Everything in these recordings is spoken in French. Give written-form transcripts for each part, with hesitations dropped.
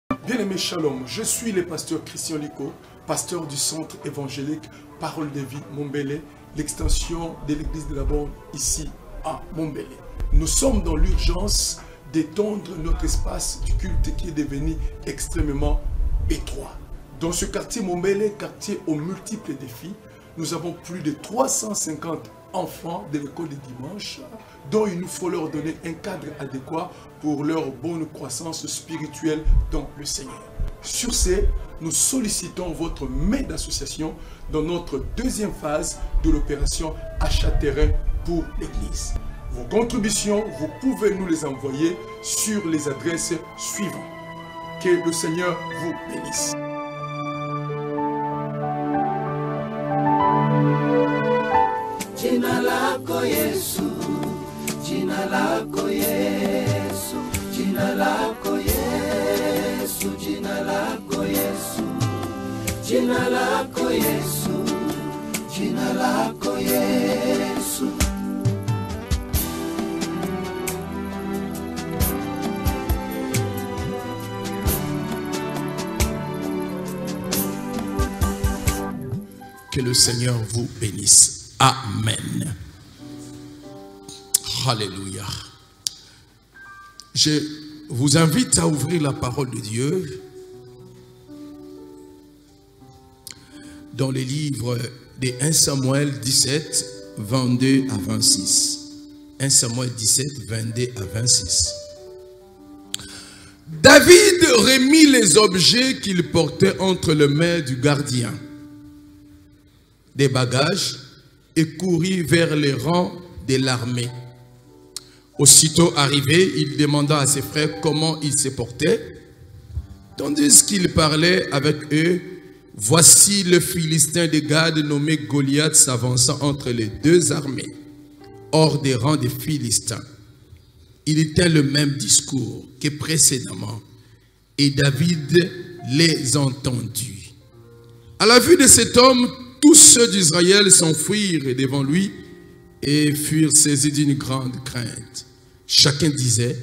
Bien-aimé Shalom, je suis le pasteur Christian Liko, pasteur du centre évangélique Parole de Vie Mombele, l'extension de l'église de la Bonne ici à Mombele. Nous sommes dans l'urgence d'étendre notre espace du culte qui est devenu extrêmement étroit. Dans ce quartier Mombele, quartier aux multiples défis, nous avons plus de 350 enfants de l'école du dimanche, dont il nous faut leur donner un cadre adéquat pour leur bonne croissance spirituelle dans le Seigneur. Sur ce, nous sollicitons votre main d'association dans notre deuxième phase de l'opération achat terrain pour l'Église. Vos contributions, vous pouvez nous les envoyer sur les adresses suivantes. Que le Seigneur vous bénisse. Jina lako Yesu, jina lako Yesu, jina lako Yesu, jina lako Yesu, jina lako Yesu, jina lako Yesu. Que le Seigneur vous bénisse. Amen. Alléluia. Je vous invite à ouvrir la parole de Dieu dans les livres de 1 Samuel 17, 22 à 26. 1 Samuel 17, 22 à 26. David remit les objets qu'il portait entre les mains du gardien des bagages et courut vers les rangs de l'armée. Aussitôt arrivé, il demanda à ses frères comment ils se portaient. Tandis qu'il parlait avec eux, voici le Philistin de Gad nommé Goliath s'avançant entre les deux armées, hors des rangs des Philistins. Il tint le même discours que précédemment, et David les entendit. À la vue de cet homme, tous ceux d'Israël s'enfuirent devant lui et furent saisis d'une grande crainte. Chacun disait,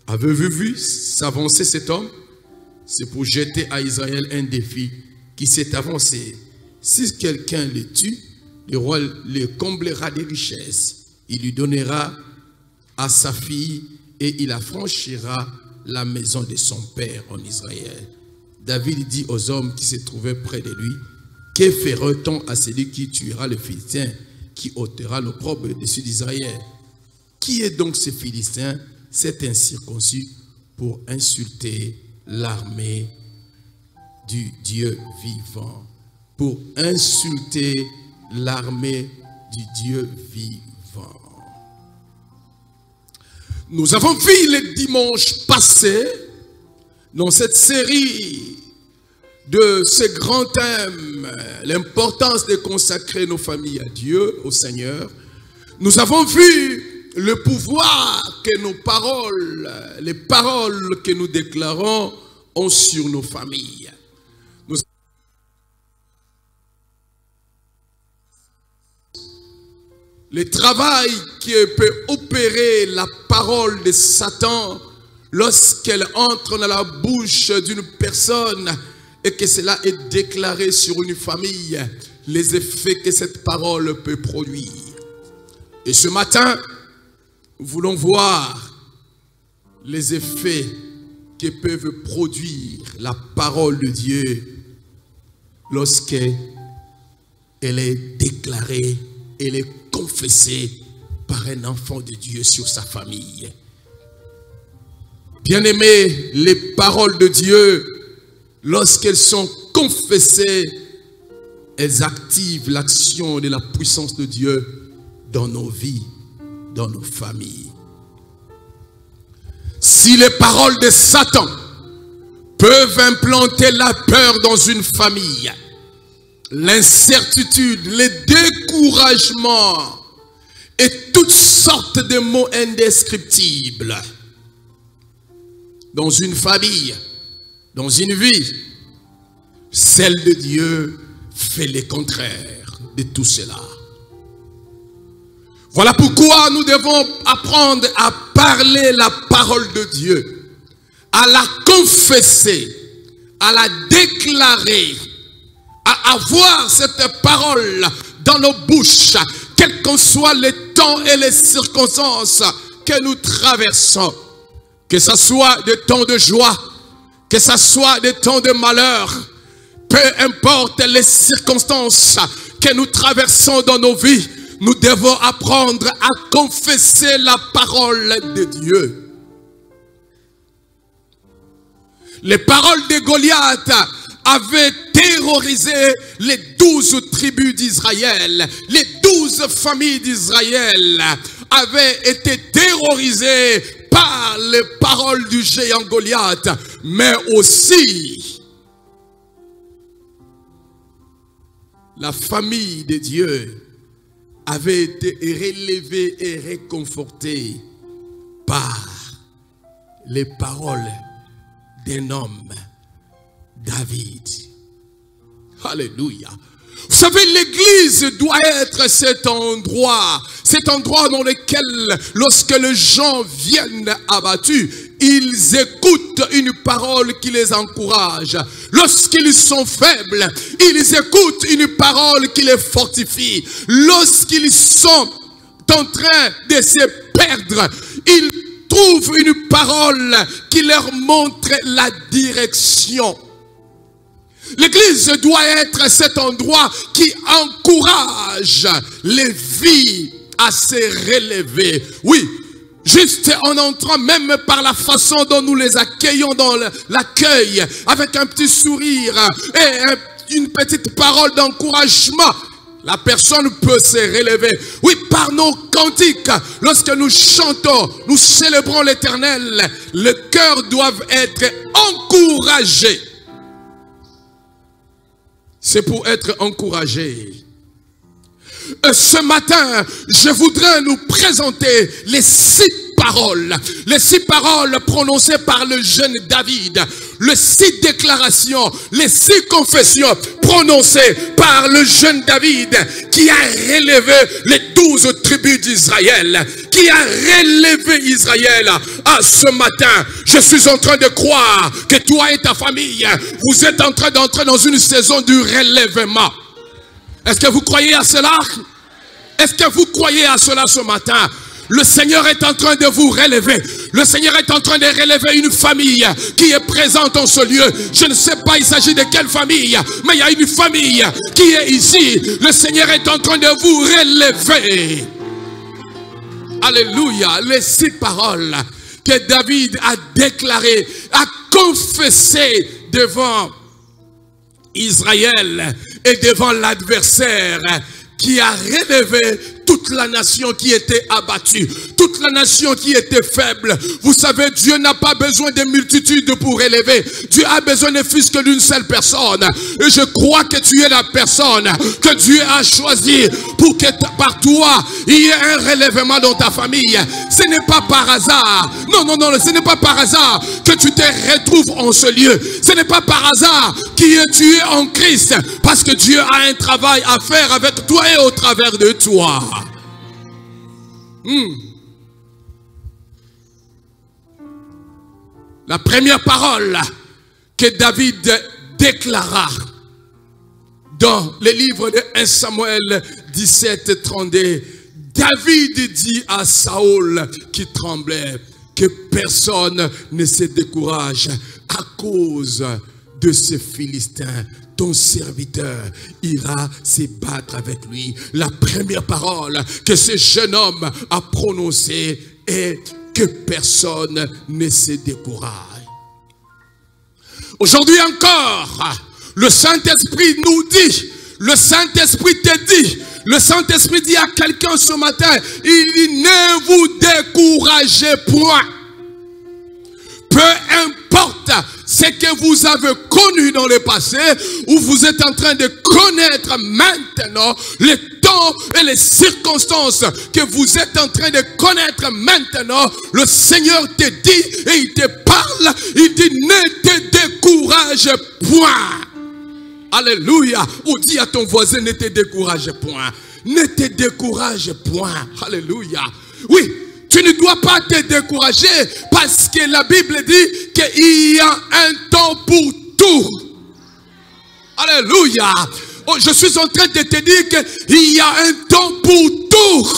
avez-vous vu s'avancer cet homme? C'est pour jeter à Israël un défi qui s'est avancé. Si quelqu'un le tue, le roi le comblera de richesses. Il lui donnera à sa fille et il affranchira la maison de son père en Israël. David dit aux hommes qui se trouvaient près de lui, que fera-t-on à celui qui tuera le Philistin, qui ôtera l'opprobre dessus d'Israël? Qui est donc ce Philistin, cet incirconcis, pour insulter l'armée du Dieu vivant? Pour insulter l'armée du Dieu vivant. Nous avons vu le dimanche passé, dans cette série de ce grand thème, l'importance de consacrer nos familles à Dieu, au Seigneur, nous avons vu le pouvoir que nos paroles, les paroles que nous déclarons ont sur nos familles. Le travail qui peut opérer la parole de Satan lorsqu'elle entre dans la bouche d'une personne et que cela est déclaré sur une famille, les effets que cette parole peut produire. Et ce matin, nous voulons voir les effets que peuvent produire la parole de Dieu lorsqu'elle est déclarée, elle est confessée par un enfant de Dieu sur sa famille. Bien-aimés, les paroles de Dieu, lorsqu'elles sont confessées, elles activent l'action de la puissance de Dieu dans nos vies, dans nos familles. Si les paroles de Satan peuvent implanter la peur dans une famille, l'incertitude, le découragement et toutes sortes de mots indescriptibles dans une famille, dans une vie, celle de Dieu fait le contraire de tout cela. Voilà pourquoi nous devons apprendre à parler la parole de Dieu, à la confesser, à la déclarer, à avoir cette parole dans nos bouches, quels qu'en soient les temps et les circonstances que nous traversons, que ce soit des temps de joie, que ce soit des temps de malheur, peu importe les circonstances que nous traversons dans nos vies, nous devons apprendre à confesser la parole de Dieu. Les paroles de Goliath avaient terrorisé les 12 tribus d'Israël. Les 12 familles d'Israël avaient été terrorisées par les paroles du géant Goliath. Mais aussi, la famille de Dieu avait été relevée et réconfortée par les paroles d'un homme, David. Alléluia. Vous savez, l'église doit être cet endroit dans lequel, lorsque les gens viennent abattus, ils écoutent une parole qui les encourage. Lorsqu'ils sont faibles, ils écoutent une parole qui les fortifie. Lorsqu'ils sont en train de se perdre, ils trouvent une parole qui leur montre la direction. L'église doit être cet endroit qui encourage les vies à se relever. Oui, juste en entrant, même par la façon dont nous les accueillons dans l'accueil, avec un petit sourire et une petite parole d'encouragement, la personne peut se relever. Oui, par nos cantiques, lorsque nous chantons, nous célébrons l'Éternel, le cœur doit être encouragé. C'est pour être encouragé. Ce matin, je voudrais nous présenter les 6 paroles. Les 6 paroles prononcées par le jeune David. Les 6 déclarations, les 6 confessions prononcées par le jeune David qui a relevé les 12 tribus d'Israël. Qui a relevé Israël. Ah, ce matin, je suis en train de croire que toi et ta famille, vous êtes en train d'entrer dans une saison du relèvement. Est-ce que vous croyez à cela? Est-ce que vous croyez à cela ce matin? Le Seigneur est en train de vous relever. Le Seigneur est en train de relever une famille qui est présente en ce lieu. Je ne sais pas il s'agit de quelle famille, mais il y a une famille qui est ici. Le Seigneur est en train de vous relever. Alléluia. Les 6 paroles que David a déclarées, a confessées devant Israël et devant l'adversaire qui a relevé toute la nation qui était abattue, toute la nation qui était faible. Vous savez, Dieu n'a pas besoin de multitudes pour élever. Dieu a besoin de fils que d'une seule personne. Et je crois que tu es la personne que Dieu a choisie pour que par toi, il y ait un relèvement dans ta famille. Ce n'est pas par hasard. Non, non, non, ce n'est pas par hasard que tu te retrouves en ce lieu. Ce n'est pas par hasard que tu es en Christ. Parce que Dieu a un travail à faire avec toi et au travers de toi. La première parole que David déclara dans le livre de 1 Samuel 17, 32, David dit à Saül qui tremblait que personne ne se décourage à cause de ces Philistins. Ton serviteur ira se battre avec lui. La première parole que ce jeune homme a prononcée est que personne ne se décourage. Aujourd'hui encore, le Saint-Esprit nous dit, le Saint-Esprit te dit, le Saint-Esprit dit à quelqu'un ce matin, il dit ne vous découragez point. Peu importe ce que vous avez connu dans le passé, ou vous êtes en train de connaître maintenant, les temps et les circonstances que vous êtes en train de connaître maintenant, le Seigneur te dit et il te parle, il dit ne te décourage point. Alléluia. Ou dis à ton voisin ne te décourage point. Ne te décourage point. Alléluia. Oui. Tu ne dois pas te décourager parce que la Bible dit qu'il y a un temps pour tout. tout. Alléluia. Oh, je suis en train de te dire qu'il y a un temps pour tout.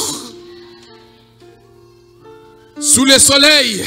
Sous le soleil,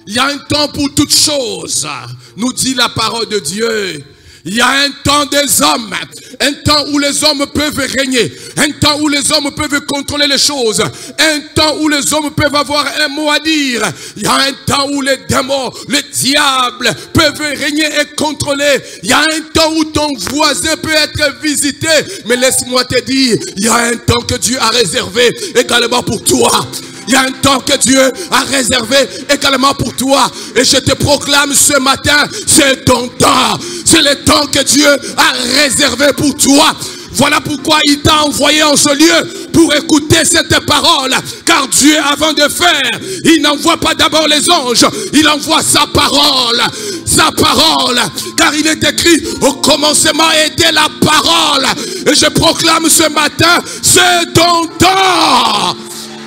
il y a un temps pour toutes choses, nous dit la parole de Dieu. Il y a un temps des hommes, un temps où les hommes peuvent régner, un temps où les hommes peuvent contrôler les choses, un temps où les hommes peuvent avoir un mot à dire. Il y a un temps où les démons, les diables peuvent régner et contrôler. Il y a un temps où ton voisin peut être visité. Mais laisse-moi te dire, il y a un temps que Dieu a réservé également pour toi. Il y a un temps que Dieu a réservé également pour toi. Et je te proclame ce matin, c'est ton temps. C'est le temps que Dieu a réservé pour toi. Voilà pourquoi il t'a envoyé en ce lieu pour écouter cette parole. Car Dieu, avant de faire, il n'envoie pas d'abord les anges. Il envoie sa parole. Sa parole. Car il est écrit, au commencement était la parole. Et je proclame ce matin, c'est ton temps.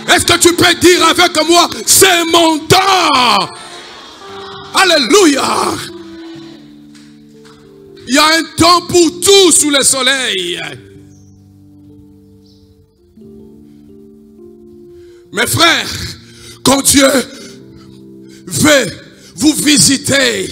Est-ce que tu peux dire avec moi, c'est mon temps? Alléluia. Il y a un temps pour tout sous le soleil. Mes frères, quand Dieu veut vous visiter,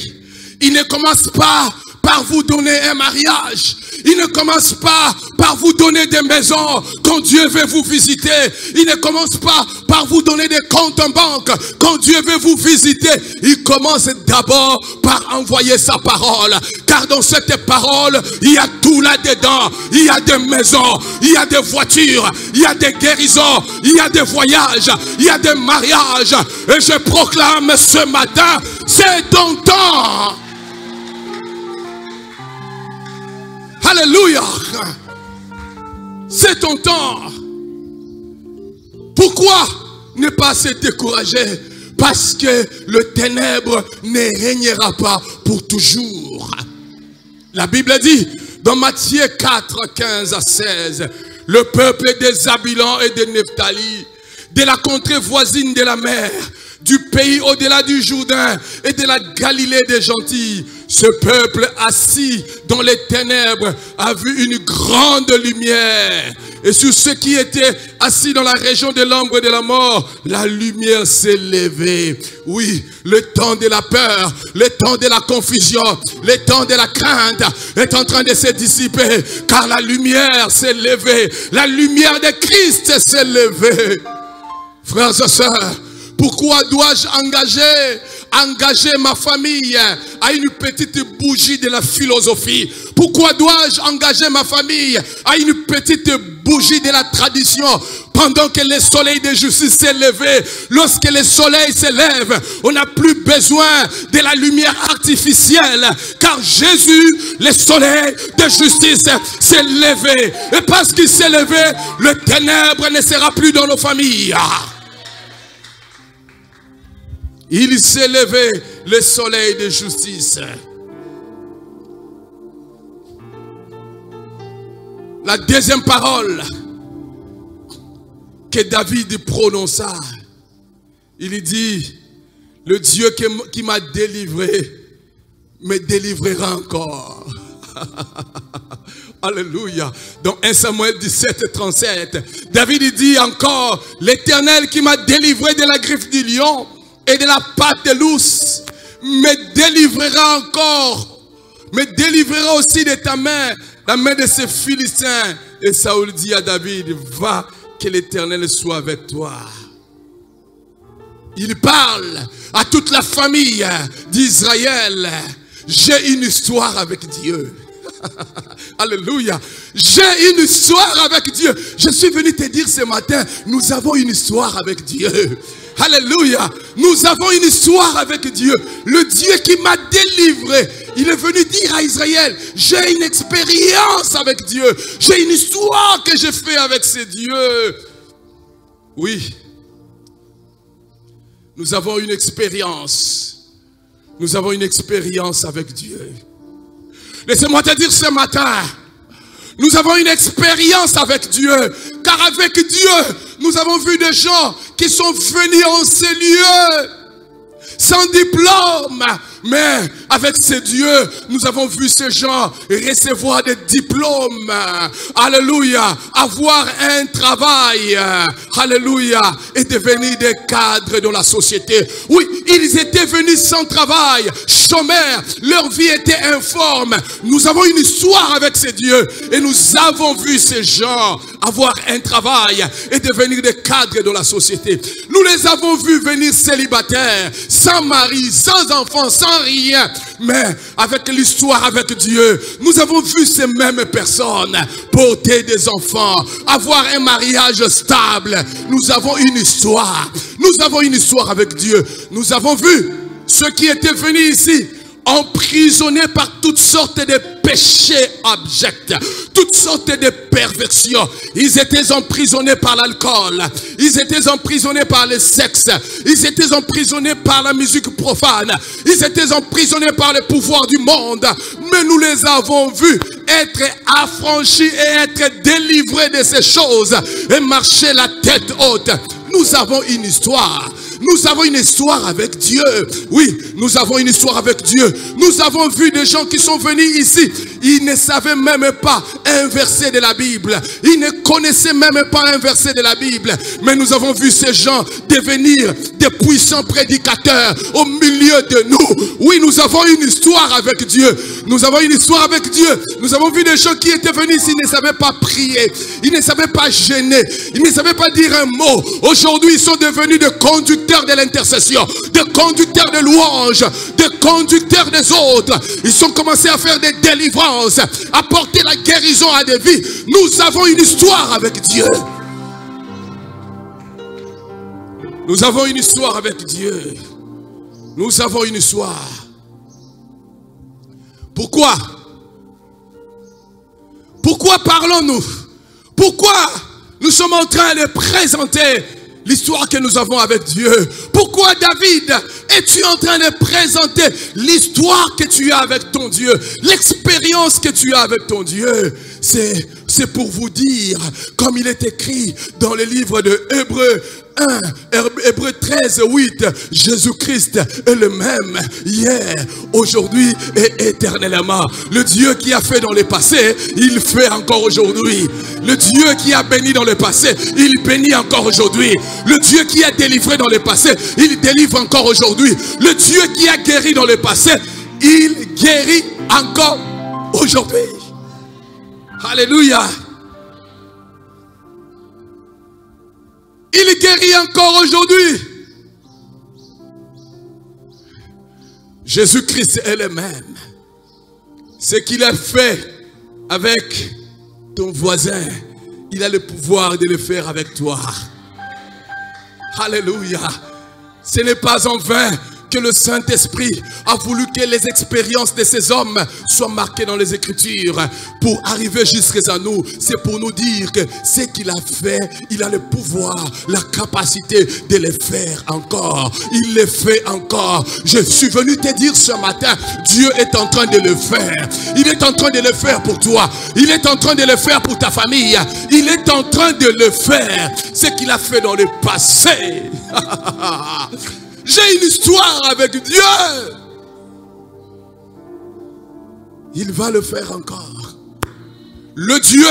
il ne commence pas par vous donner un mariage. Il ne commence pas par vous donner des maisons quand Dieu veut vous visiter. Il ne commence pas par vous donner des comptes en banque quand Dieu veut vous visiter. Il commence d'abord par envoyer sa parole. Car dans cette parole, il y a tout là-dedans. Il y a des maisons, il y a des voitures, il y a des guérisons, il y a des voyages, il y a des mariages. Et je proclame ce matin, c'est ton temps. Alléluia. C'est ton temps. Pourquoi ne pas se décourager? Parce que le ténèbre ne régnera pas pour toujours. La Bible dit dans Matthieu 4, 15 à 16, le peuple des Zabulon et de Nephtali, de la contrée voisine de la mer, du pays au-delà du Jourdain et de la Galilée des gentils, ce peuple assis dans les ténèbres a vu une grande lumière. Et sur ceux qui étaient assis dans la région de l'ombre de la mort, la lumière s'est levée. Oui, le temps de la peur, le temps de la confusion, le temps de la crainte est en train de se dissiper. Car la lumière s'est levée. La lumière de Christ s'est levée. Frères et sœurs, pourquoi dois-je engager ma famille à une petite bougie de la philosophie? Pourquoi dois-je engager ma famille à une petite bougie de la tradition pendant que le soleil de justice s'est levé? Lorsque le soleil se lève, on n'a plus besoin de la lumière artificielle, car Jésus, le soleil de justice, s'est levé. Et parce qu'il s'est levé, le ténèbre ne sera plus dans nos familles. Il s'est levé, le soleil de justice. La deuxième parole que David prononça, il dit, le Dieu qui m'a délivré me délivrera encore. Alléluia. Dans 1 Samuel 17, 37, David dit encore, l'Éternel qui m'a délivré de la griffe du lion et de la patte de l'ours me délivrera encore, me délivrera aussi de ta main, la main de ces Philistins. Et Saoul dit à David, va, que l'Éternel soit avec toi. Il parle à toute la famille d'Israël. J'ai une histoire avec Dieu. Alléluia. J'ai une histoire avec Dieu. Je suis venu te dire ce matin, nous avons une histoire avec Dieu. Alléluia. Nous avons une histoire avec Dieu. Le Dieu qui m'a délivré. Il est venu dire à Israël, j'ai une expérience avec Dieu. J'ai une histoire que j'ai fait avec ce Dieu. Oui. Nous avons une expérience. Nous avons une expérience avec Dieu. Laissez-moi te dire ce matin, nous avons une expérience avec Dieu. Car avec Dieu, nous avons vu des gens qui sont venus en ces lieux, sans diplôme, Mais avec ces dieux, nous avons vu ces gens recevoir des diplômes. Alléluia. Avoir un travail. Alléluia. Et devenir des cadres dans la société. Oui, ils étaient venus sans travail, chômeurs. Leur vie était informe. Nous avons une histoire avec ces dieux. Et nous avons vu ces gens avoir un travail et devenir des cadres dans la société. Nous les avons vus venir célibataires, sans mari, sans enfants, sans rien. Mais avec l'histoire avec Dieu, nous avons vu ces mêmes personnes porter des enfants, avoir un mariage stable. Nous avons une histoire. Nous avons une histoire avec Dieu. Nous avons vu ceux qui étaient venus ici emprisonnés par toutes sortes de péchés abjects, toutes sortes de perversions. Ils étaient emprisonnés par l'alcool, ils étaient emprisonnés par le sexe, ils étaient emprisonnés par la musique profane, ils étaient emprisonnés par le pouvoir du monde. Mais nous les avons vus être affranchis et être délivrés de ces choses et marcher la tête haute. Nous avons une histoire. Nous avons une histoire avec Dieu. Oui, nous avons une histoire avec Dieu. Nous avons vu des gens qui sont venus ici. Ils ne savaient même pas un verset de la Bible. Ils ne connaissaient même pas un verset de la Bible. Mais nous avons vu ces gens devenir des puissants prédicateurs au milieu de nous. Oui, nous avons une histoire avec Dieu. Nous avons une histoire avec Dieu. Nous avons vu des gens qui étaient venus ici. Ils ne savaient pas prier. Ils ne savaient pas gêner. Ils ne savaient pas dire un mot. Aujourd'hui, ils sont devenus des conducteurs de l'intercession, des conducteurs de louanges, des conducteurs des autres. Ils ont commencé à faire des délivrances, à porter la guérison à des vies. Nous avons une histoire avec Dieu. Nous avons une histoire avec Dieu. Nous avons une histoire. Pourquoi? Pourquoi parlons-nous? Pourquoi nous sommes en train de présenter l'histoire que nous avons avec Dieu? Pourquoi, David, es-tu en train de présenter l'histoire que tu as avec ton Dieu? L'expérience que tu as avec ton Dieu? C'est pour vous dire, comme il est écrit dans le livre de Hébreux 1, Hébreux 13, 8, Jésus-Christ est le même hier, aujourd'hui et éternellement. Le Dieu qui a fait dans le passé, il fait encore aujourd'hui. Le Dieu qui a béni dans le passé, il bénit encore aujourd'hui. Le Dieu qui a délivré dans le passé, il délivre encore aujourd'hui. Le Dieu qui a guéri dans le passé, il guérit encore aujourd'hui. Alléluia. Il guérit encore aujourd'hui. Jésus-Christ est le même. Ce qu'il a fait avec ton voisin, il a le pouvoir de le faire avec toi. Alléluia. Ce n'est pas en vain que le Saint-Esprit a voulu que les expériences de ces hommes soient marquées dans les Écritures pour arriver jusqu'à nous. C'est pour nous dire que ce qu'il a fait, il a le pouvoir, la capacité de le faire encore. Il le fait encore. Je suis venu te dire ce matin, Dieu est en train de le faire. Il est en train de le faire pour toi. Il est en train de le faire pour ta famille. Il est en train de le faire. Ce qu'il a fait dans le passé. J'ai une histoire avec Dieu. Il va le faire encore. Le Dieu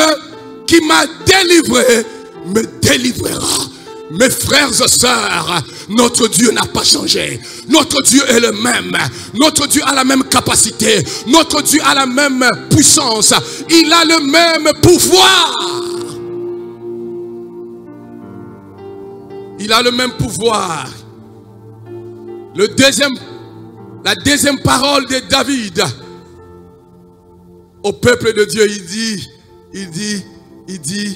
qui m'a délivré me délivrera. Mes frères et sœurs, notre Dieu n'a pas changé. Notre Dieu est le même. Notre Dieu a la même capacité. Notre Dieu a la même puissance. Il a le même pouvoir. Il a le même pouvoir. La deuxième parole de David au peuple de Dieu, il dit,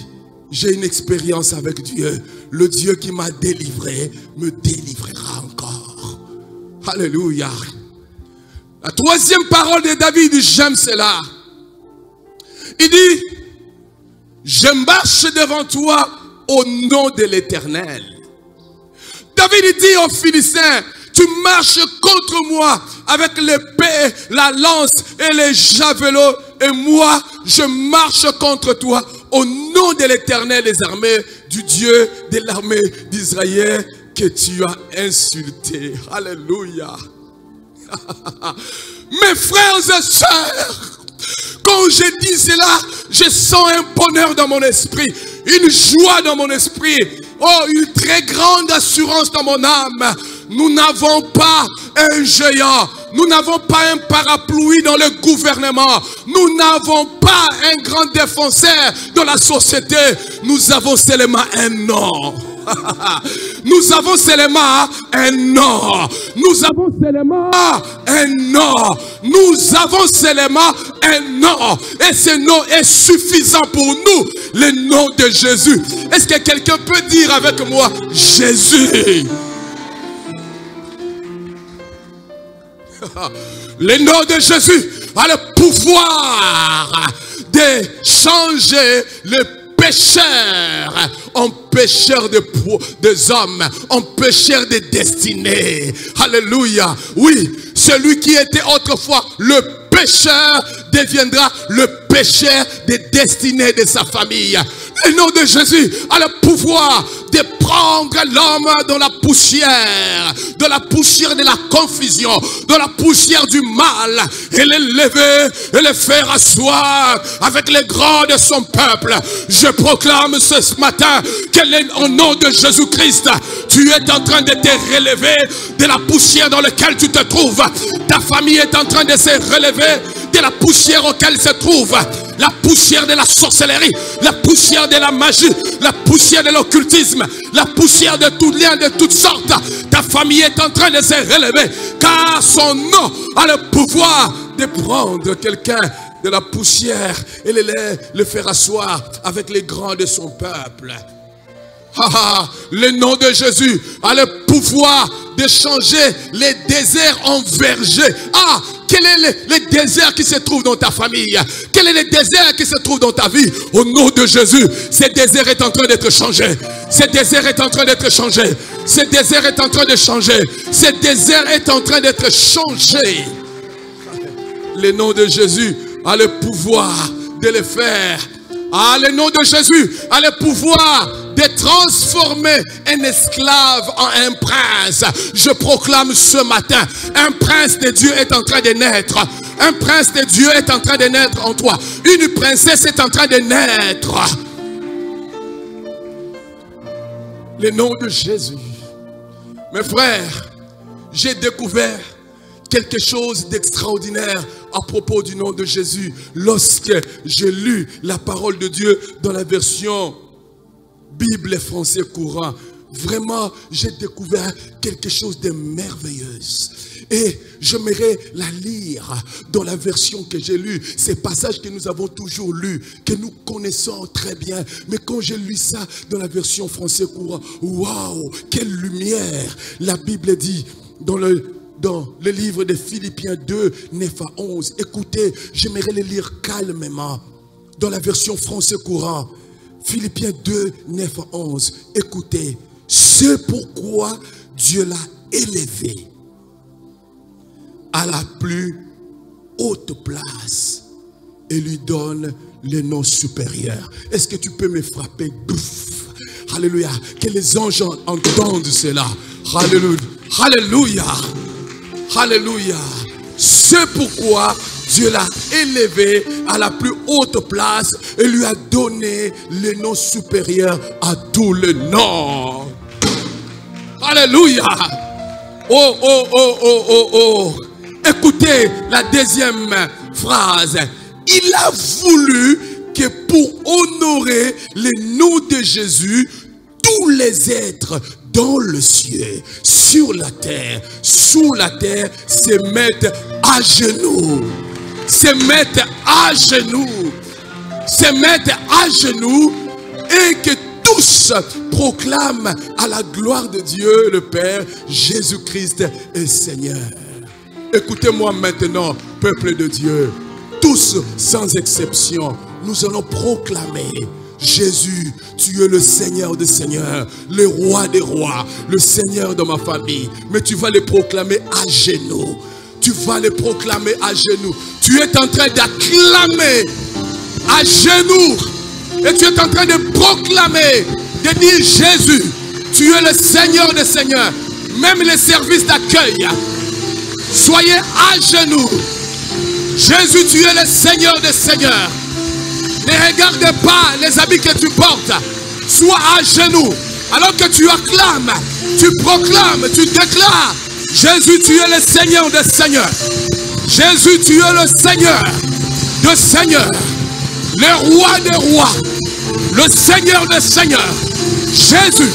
j'ai une expérience avec Dieu. Le Dieu qui m'a délivré me délivrera encore. Alléluia. La troisième parole de David, j'aime cela. Il dit, je marche devant toi au nom de l'Éternel. David dit aux Philistins, tu marches contre moi avec l'épée, la lance et les javelots. Et moi, je marche contre toi au nom de l'Éternel des armées, du Dieu de l'armée d'Israël que tu as insulté. Alléluia. Mes frères et sœurs, quand je dis cela, je sens un bonheur dans mon esprit, une joie dans mon esprit, oh, une très grande assurance dans mon âme. Nous n'avons pas un géant, nous n'avons pas un parapluie dans le gouvernement, nous n'avons pas un grand défenseur dans la société, nous avons seulement un nom. Nous avons seulement un nom. Nous avons seulement un nom. Nous avons seulement un nom. Et ce nom est suffisant pour nous. Le nom de Jésus. Est-ce que quelqu'un peut dire avec moi Jésus? Le nom de Jésus a le pouvoir de changer le pécheur en pécheur des hommes, en pécheur de destinée. Alléluia. Oui, celui qui était autrefois le pécheur deviendra le pécheur des destinées de sa famille. Le nom de Jésus a le pouvoir de prendre l'homme dans la poussière de la confusion, de la poussière du mal, et l'élever et le faire asseoir avec les grands de son peuple. Je proclame ce matin que au nom de Jésus-Christ, tu es en train de te relever de la poussière dans laquelle tu te trouves. Ta famille est en train de se relever de la poussière auquel se trouve. La poussière de la sorcellerie, la poussière de la magie, la poussière de l'occultisme, la poussière de tout lien de toutes sortes. Ta famille est en train de se relever, car son nom a le pouvoir de prendre quelqu'un de la poussière et le faire asseoir avec les grands de son peuple. Le nom de Jésus a le pouvoir de changer les déserts en vergers. Quel est le désert qui se trouve dans ta famille? Quel est le désert qui se trouve dans ta vie? Au nom de Jésus, ce désert est en train d'être changé. Ce désert est en train d'être changé. Ce désert est en train de changer. Ce désert est en train d'être changé. Le nom de Jésus a le pouvoir de le faire. Le nom de Jésus a le pouvoir de transformer un esclave en un prince. Je proclame ce matin, un prince de Dieu est en train de naître. Un prince de Dieu est en train de naître en toi. Une princesse est en train de naître. Le nom de Jésus. Mes frères, j'ai découvert quelque chose d'extraordinaire à propos du nom de Jésus lorsque j'ai lu la parole de Dieu dans la version Bible français courant. Vraiment, j'ai découvert quelque chose de merveilleux. Et j'aimerais la lire dans la version que j'ai lue. Ces passages que nous avons toujours lus, que nous connaissons très bien. Mais quand j'ai lu ça dans la version français courant, waouh, quelle lumière! La Bible dit dans le livre de Philippiens 2, 9 à 11. Écoutez, j'aimerais le lire calmement. Dans la version français courant. Philippiens 2, 9 à 11. Écoutez, c'est pourquoi Dieu l'a élevé à la plus haute place et lui donne le nom supérieur. Est-ce que tu peux me frapper? Bouf. Alléluia. Que les anges entendent cela. Alléluia. Alléluia. Alléluia. C'est pourquoi Dieu l'a élevé à la plus haute place et lui a donné le nom supérieur à tous les noms. Alléluia. Oh, oh, oh, oh, oh, oh. Écoutez la deuxième phrase. Il a voulu que pour honorer le nom de Jésus, tous les êtres dans le ciel, sur la terre, sous la terre, se mettent à genoux. Se mettent à genoux. Se mettent à genoux et que tous proclament à la gloire de Dieu le Père, Jésus-Christ est Seigneur. Écoutez-moi maintenant, peuple de Dieu. Tous, sans exception, nous allons proclamer: Jésus, tu es le Seigneur des Seigneurs, le Roi des Rois, le Seigneur de ma famille. Mais tu vas les proclamer à genoux. Tu vas les proclamer à genoux. Tu es en train d'acclamer à genoux. Et tu es en train de proclamer, de dire: Jésus, tu es le Seigneur des Seigneurs. Même les services d'accueil, Soyez à genoux. Jésus, tu es le Seigneur des Seigneurs. Ne regarde pas les habits que tu portes. Sois à genoux. Alors que tu acclames, tu proclames, tu déclares. Jésus, tu es le Seigneur des Seigneurs. Jésus, tu es le Seigneur des Seigneurs. Le roi des rois. Le Seigneur des Seigneurs. Jésus,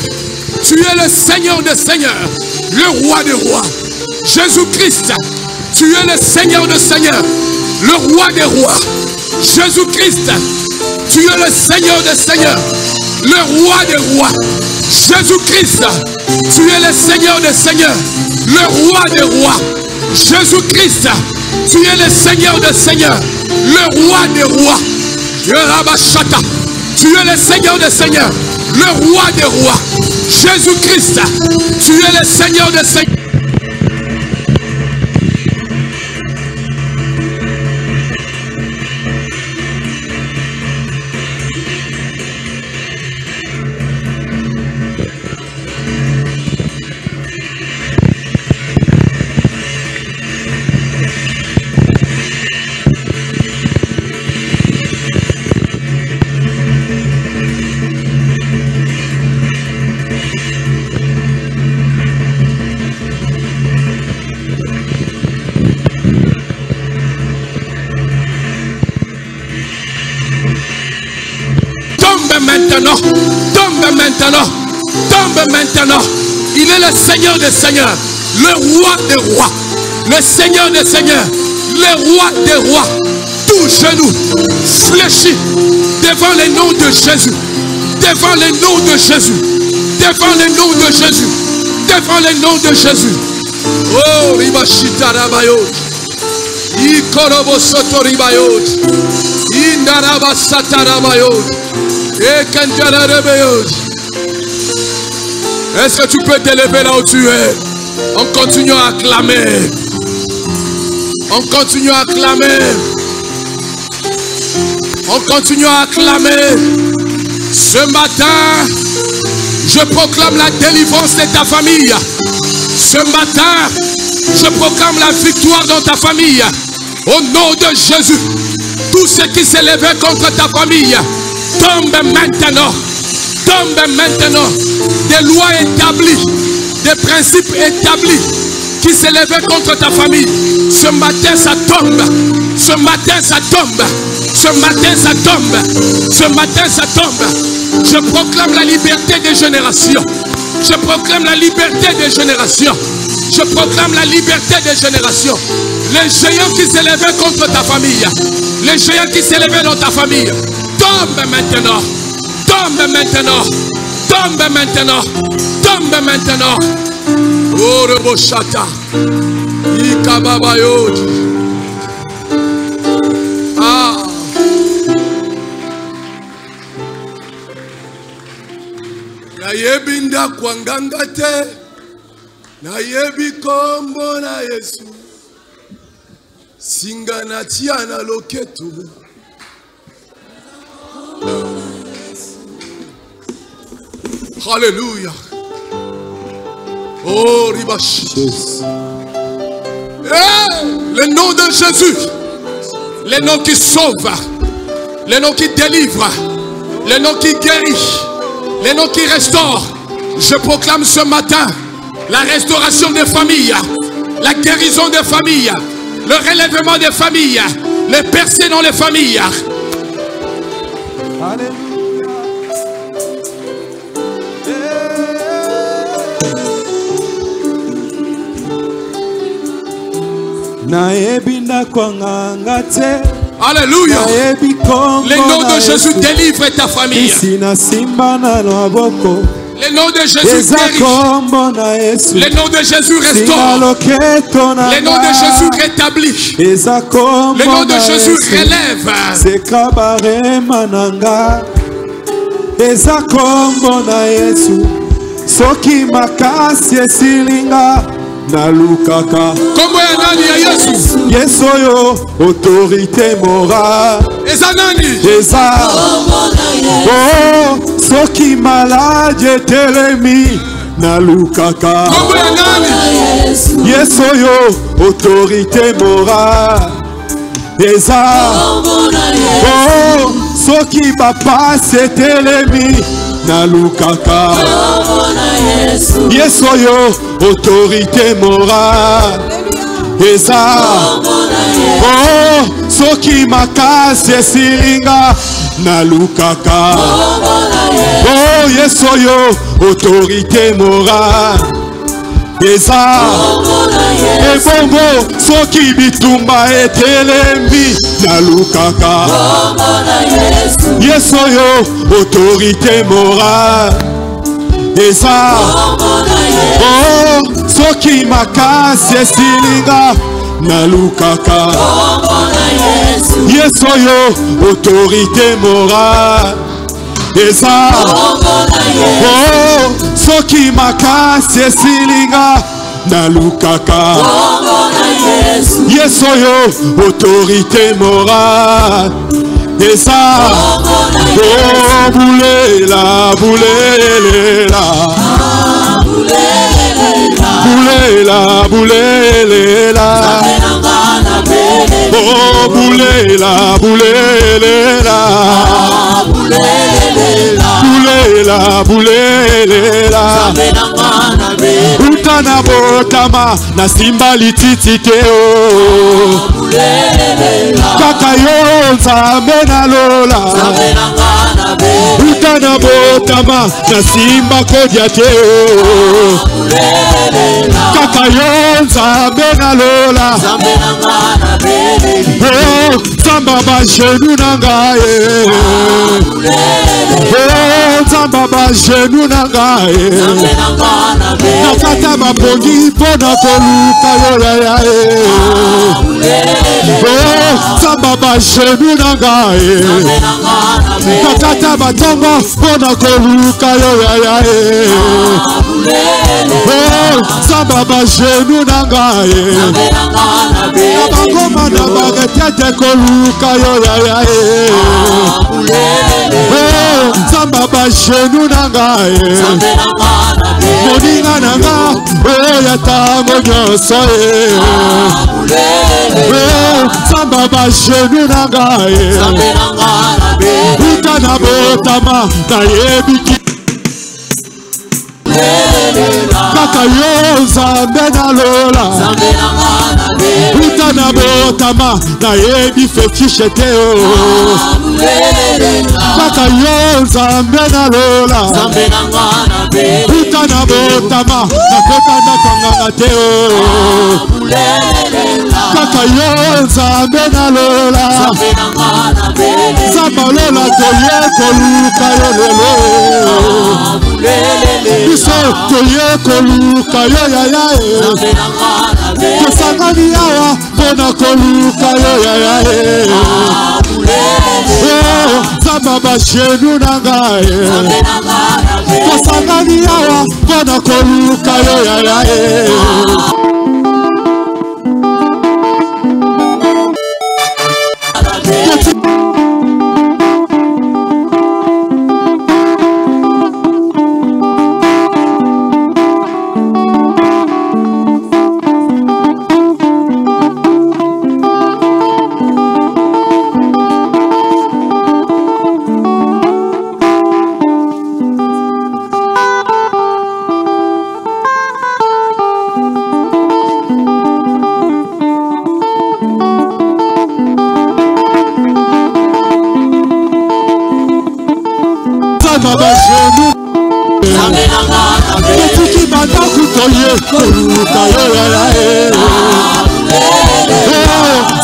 tu es le Seigneur des Seigneurs. Le roi des rois. Jésus-Christ, tu es le Seigneur des Seigneurs. Le roi des rois. Jésus-Christ, tu es le Seigneur des Seigneurs. Le roi des rois. Jésus-Christ, tu es le Seigneur des Seigneurs. Le roi des rois. Jésus-Christ, tu es le Seigneur des Seigneurs. Le roi des rois. Tu es le Seigneur des Seigneurs. Le roi des rois. Jésus-Christ, tu es le Seigneur des Seigneurs. Maintenant, tombe maintenant, tombe maintenant. Il est le Seigneur des Seigneurs, le roi des rois, le Seigneur des Seigneurs, le roi des rois. Tout genou fléchit devant le nom de Jésus, devant le nom de Jésus, devant le nom de Jésus, devant le nom de Jésus. Oh, Ribashita Rabayot, Ikorobo Soto Ribayot, Indaraba Satarabayot. Est-ce que tu peux t'élever là où tu es? On continue à acclamer. On continue à acclamer. On continue à acclamer. Ce matin, je proclame la délivrance de ta famille. Ce matin, je proclame la victoire dans ta famille. Au nom de Jésus, tout ce qui s'élevait contre ta famille tombe maintenant. Tombe maintenant. Des lois établies, des principes établis qui s'élevaient contre ta famille. Ce matin, ça tombe. Ce matin, ça tombe. Ce matin, ça tombe. Ce matin, ça tombe. Je proclame la liberté des générations. Je proclame la liberté des générations. Je proclame la liberté des générations. Les géants qui s'élevaient contre ta famille, les géants qui s'élevaient dans ta famille, tombe maintenant. Tombe maintenant. Tombe maintenant. Tombe maintenant. Oh, Reboshata. Ikababayot. Ah. Nayebinda kwangangate. Nayebi kombo na Yesu. Singana tiana loketu. Alléluia. Oh, Ribash. Le nom de Jésus. Le nom qui sauve. Le nom qui délivre. Le nom qui guérit. Le nom qui restaure. Je proclame ce matin la restauration des familles. La guérison des familles. Le relèvement des familles. Les percées dans les familles. Alléluia. Alléluia. Le nom de Jésus délivre ta famille. Le nom de Jésus guérit. Le nom de Jésus restaure. Le nom de Jésus rétablit. Le nom de Jésus relève. Nalukaka Kombo ya nani ya Yesu? Yesu yo autorité morale. Eza nani? Eza Oh, soki malade telemi nalukaka. Yesu yo autorité morale. Eza oh soki bapase telemi nalukaka. Yesu yo autorité morale. Eza oh soki makasi esilinga nalukaka. Oh Yesu yo autorité morale. Eza ebongo soki bitumba etelembi nalukaka. Yesu yo autorité morale. Eza oh soki makasi esilinga nalukaka. Yesu yo autorité morale. Eza oh soki makasi esilinga nalukaka. Yesu yo autorité morale. Eza oh boulela boulela boulela boulela oh boulela boulela boulela boulela utana botama na simba lititike o kaka yo nzambe na lola utana botama na simba kodia te o kaka yo nzambe na lola oh zamba ba genou na ngaye oh zamba ba genou na ngaye nakata mapongi pona koluka yo ya oh zamba ba genou na ngaye nakata matongo pona koluka yo ya oh zamba ba genou na ngaye abangoma na bagetete koluka yo ya oh zamba ba genou na ngaye moninga nanga oh ya tango nyonso oh zamba ba genou na ngaye utana botama na yebiki kaka yo nzambe na lola utana botama na yebi fetishe te o kaka yo nzambe na lola utana botama na kota na kanganga te o kaka yo nzambe na lola zamba lola toye koluka yo lelo biso toye koluka yo ya tosangani awa pona koluka yo ya zamba ba genou na ngaye tosangani awa pona koluka yo ya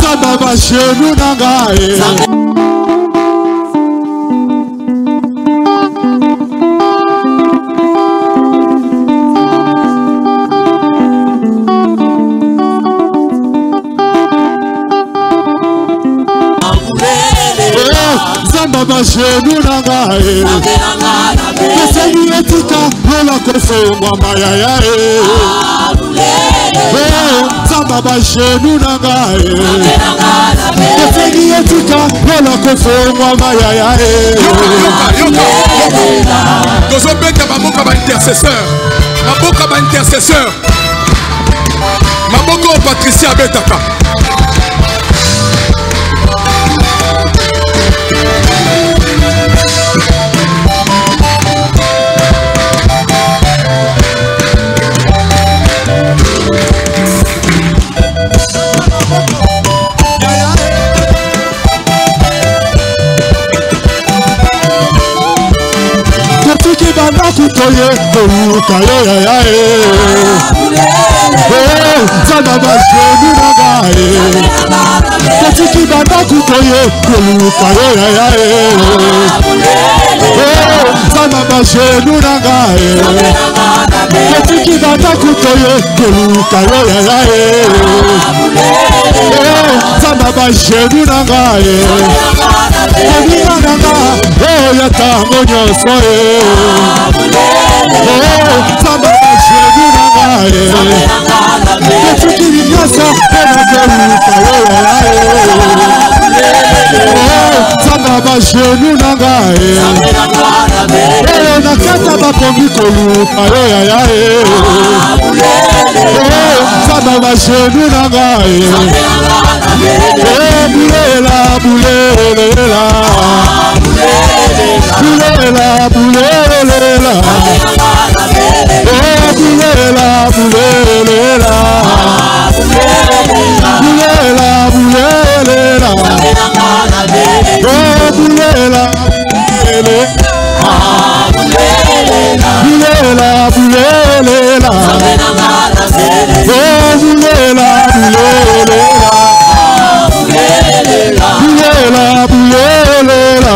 zamba ba genou na ngaye zamba ba genou na ngaye keseni etika lola kofongwa maya zamba ba genou na ngaye keseni etika lola kofongwa maya tozobeta bamoka ba intercesseur Maboka ba intercesseur. Maboko Patricia Betaka. Kutoye kolukayo ya ya Zanaba jenu nagae Tetiki banda kutoye kolukayo ya ya Zanaba jenu nagae Tetiki banda kutoye kolukayo ya ya Zanaba jenu nagae Ebina nanga ya tango nyoso Samba jenu nagae Tetiki nyoso pena kolukayo ya Samba jenu nagae Nakata bakongi kolukayo ya Samba jenu nagae Bulela, bulela Bulela, bulela Bulela, bulela Bulela, bulela Bulela, bulela Bulela, bulela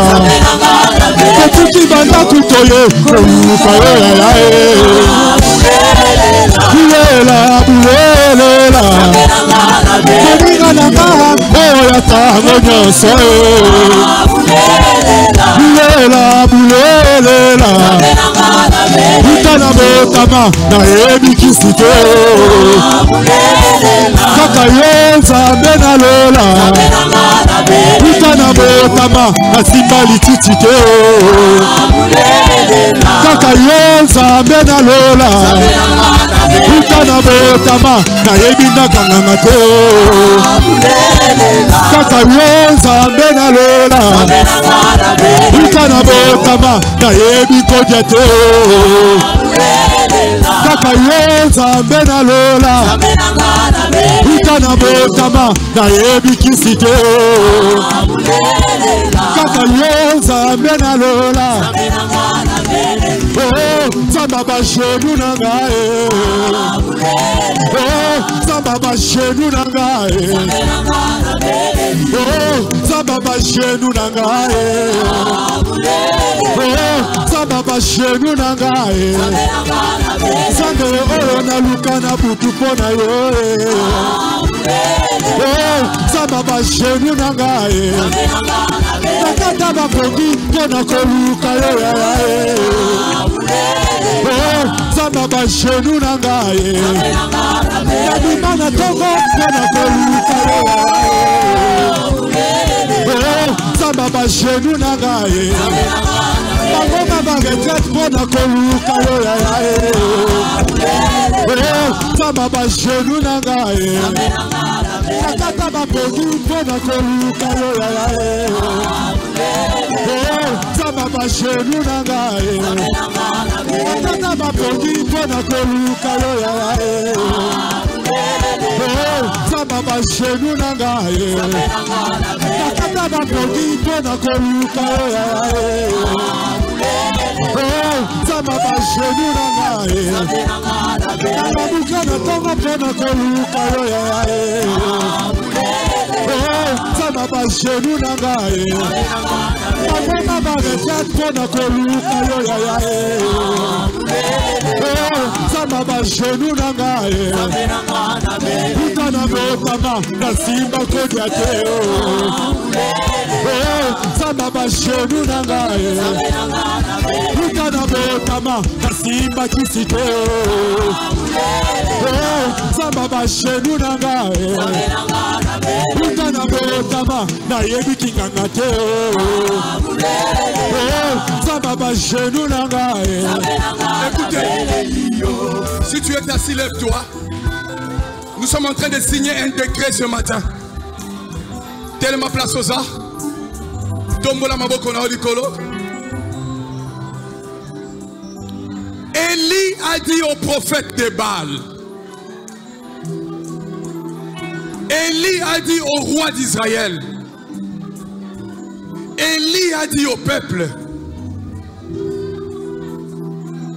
Tetiki banda kutoye kolukayo ya ya Bulela, bulela Ebina nanga ya tango nyoso Bulela, bulela Utana botama na ebikisite Kaka yonza bena lola Utana botama na simbali titite Kaka yonza bena lola Utana botama na ebina kanganga te Kaka yonza bena lola Utana botama na ebikodia te Kaka yonza bena lola Utana botama na ebikisite Kaka yonza bena lola Samba ba jenu nangae Samba ba jenu nangae Samba ba jenu nangae Samba ba jenu nangae Samba oyo na luka na butu pona yo Samba ba jenu nangae Nakata bakongi pona koluka yo Samba ba jenu nangae Yabima na togo pona koluka yo Samba ba jenu nangae Bangoma bagetet pona koluka yo Samba ba jenu nangae Nakata bakongi pona koluka yo Samba ba jenu nangae Nakata bakongi pona koluka yo Samba ba jenu nangae Nakata bakongi pona koluka yo Samba ba jenu nangae Nabuka na tonga pona koluka yo Samba ba jenu nangae Bangoma bagetet pona koluka yo Samba ba jenu nangae Utana botama na simba kodia te Samba ba baba genou nangae Lutana botama Kasimba kisite Zamba baba genou nangae Lutana botama Na yebi kingangate Zamba baba genou nangae. Écoutez, si tu es assis, lève-toi. Nous sommes en train de signer un décret ce matin. Telle ma place aux arts. Tombola maboko na olikolo. Élie a dit au prophète de Baal. Élie a dit au roi d'Israël. Élie a dit au peuple.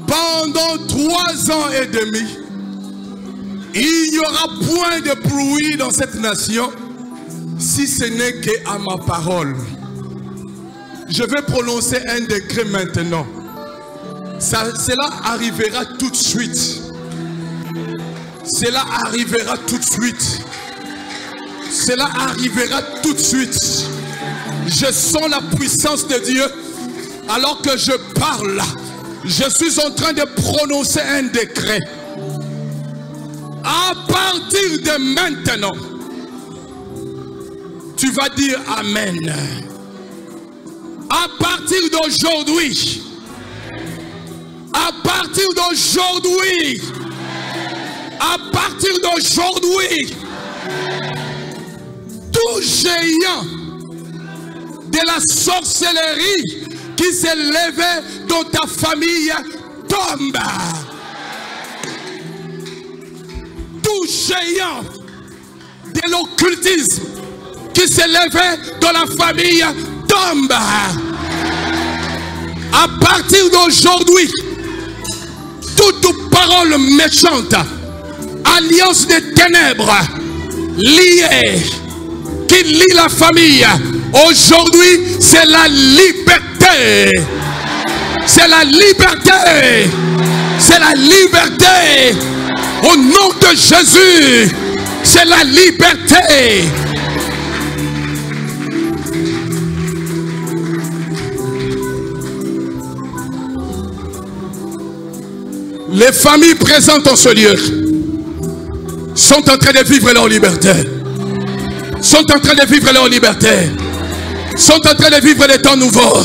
Pendant 3 ans et demi, il n'y aura point de bruit dans cette nation si ce n'est qu'à ma parole. Je vais prononcer un décret maintenant. Cela arrivera tout de suite. Cela arrivera tout de suite. Cela arrivera tout de suite. Je sens la puissance de Dieu alors que je parle. Je suis en train de prononcer un décret. À partir de maintenant, tu vas dire Amen. À partir d'aujourd'hui, à partir d'aujourd'hui, à partir d'aujourd'hui, tout géant de la sorcellerie qui s'est levé dans ta famille tombe. Tout géant de l'occultisme qui s'est levé dans la famille tombe. À partir d'aujourd'hui, toute parole méchante, alliance des ténèbres liée, qui lie la famille, aujourd'hui c'est la liberté. C'est la liberté. C'est la liberté. Au nom de Jésus, c'est la liberté. Les familles présentes en ce lieu sont en train de vivre leur liberté. Sont en train de vivre leur liberté. Sont en train de vivre des temps nouveaux.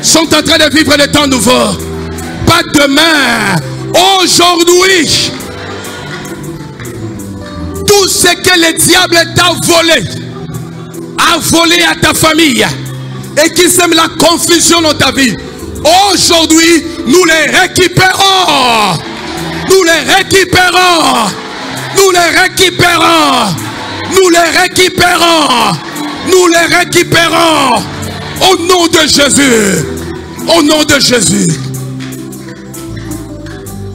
Sont en train de vivre des temps nouveaux. Pas demain. Aujourd'hui. Tout ce que le diable t'a volé, a volé à ta famille et qui sème la confusion dans ta vie, aujourd'hui, nous les récupérons. Nous les récupérons. Nous les récupérons. Nous les récupérons. Nous les récupérons. Au nom de Jésus. Au nom de Jésus.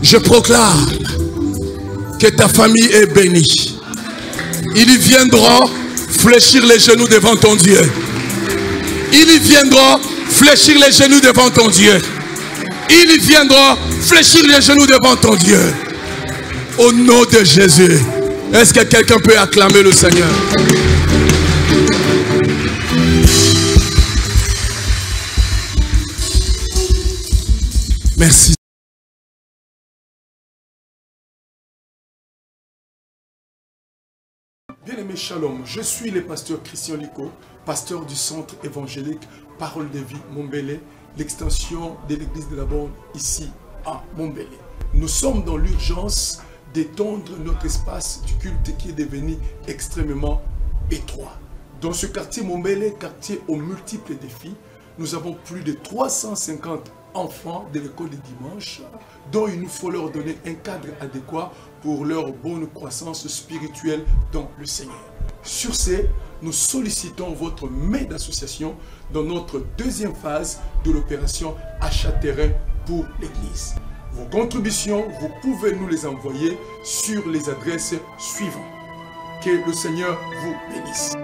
Je proclame que ta famille est bénie. Ils viendront fléchir les genoux devant ton Dieu. Ils viendront fléchir les genoux devant ton Dieu. Ils viendront fléchir les genoux devant ton Dieu. Au nom de Jésus. Est-ce que quelqu'un peut acclamer le Seigneur? Merci. Bien-aimé, shalom. Je suis le pasteur Christian Liko, pasteur du centre évangélique Parole de Vie Mombele, l'extension de l'église de la Bonne ici à Mombele. Nous sommes dans l'urgence d'étendre notre espace du culte qui est devenu extrêmement étroit. Dans ce quartier Mombele, quartier aux multiples défis, nous avons plus de 350 enfants de l'école de dimanche, dont il nous faut leur donner un cadre adéquat pour leur bonne croissance spirituelle dans le Seigneur. Sur ce, nous sollicitons votre main d'association dans notre deuxième phase de l'opération achat terrain pour l'église. Vos contributions, vous pouvez nous les envoyer sur les adresses suivantes. Que le Seigneur vous bénisse.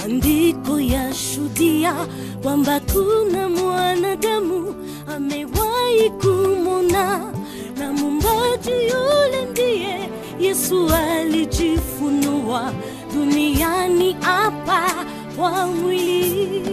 Andiko yashuhudia kwamba kuna mwanadamu amewahi kumwona na muumbaji yule ndiye Yesu. Yesu alijifunua duniani hapa kwa mwili.